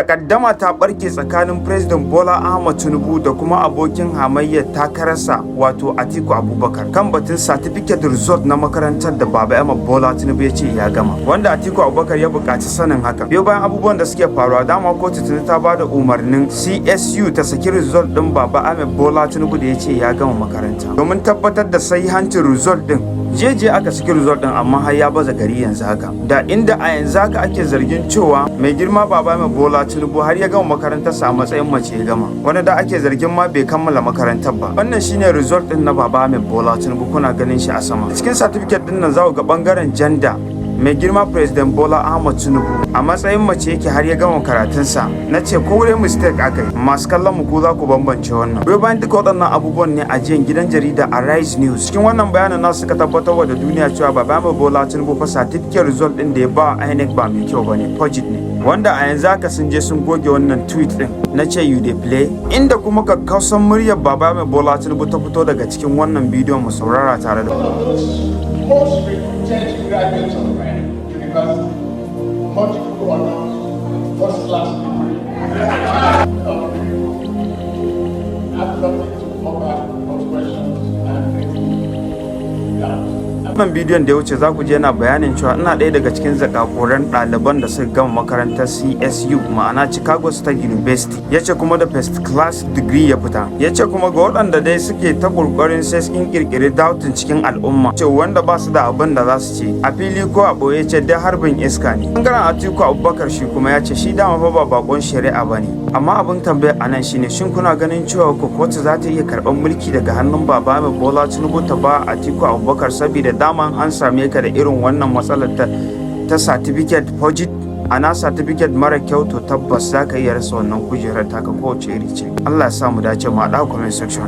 Takaddama ta barke tsakanin President Bola Ahmed Tinubu da kuma abokin hamayyar takararsa wato Atiku Abubakar kan batun certificate result na makarantar da Baba Ahmed Bola Tinubu ya ce ya gama, wanda Atiku Abubakar ya buƙaci sanin haka. Biyo bayan abubuwan da suke faruwa, dama kotu tuni ta bada umarnin CSU ta saki result din Baba Ahmed Bola Tinubu da ya ce ya gama makaranta domin tabbatar da sahihancin result din. Jeje aka saki result din amma har ya baza gari yanzu haka, da inda a yanzu haka ake zargin cewa mai girma Baba Ahmed Bola Tinubu har ya gama makarantarsa a matsayin mace ya gama, wanda da ake zargin ma bai kammala makarantar ba. Wannan shine result din na Baba Ahmed Bola Tinubu, kuna ganin shi a sama. Cikin certificate din nan za ku ga bangaren gender, mai girma President Bola Ahmed Tinubu a matsayin mace yake har ya gama karatunsa. Na ce ko wurin mistake aka yi, masu kallon mu ko za ku bambance wannan. Bai bayan duka waɗannan abubuwan ne a jiyan gidan jarida a Rise News cikin wannan bayanin nasu suka tabbatar da duniya cewa Baba Ahmed Bola Tinubu fa certificate result din da ya ba INEC ba mai kyau bane, forged ne, wanda a yanzu haka sun je sun goge wannan tweet din na ce you dey play, inda kuma kakkausan muryar Baba Ahmed Bola Tinubu ta fito daga cikin wannan bidiyon mu saurara tare da because much people are not first class people. I've nothing to offer but questions and doubts. wannan bidiyon da ya wuce za ku je yana bayanin cewa ina ɗaya daga cikin zakakuran ɗaliban da suka gama makarantar CSU ma'ana Chicago State University. Ya ce kuma da first class degree ya fita. Ya ce kuma ga waɗanda dai suke ta ƙoƙarin sai sun ƙirƙiri doubting cikin al'umma, ce wanda ba su da abin da za su ce a fili ko a ɓoye, ce dai harbin iska ne. Bangaren Atiku Abubakar shi kuma ya ce shi dama fa ba bakon shari'a ba ne, amma abin tambaya a nan shine shin kuna ganin cewa kotu za ta iya karɓar mulki daga hannun Baba Ahmed Bola Tinubu ta ba Atiku Abubakar saboda daman an same ka da irin wannan matsalar ta certificate forged, ana certificate mara kyau, to tabbas za ka iya rasa wannan kujerar taka kowace iri ce. Allah ya samu dace, mu haɗa comment section.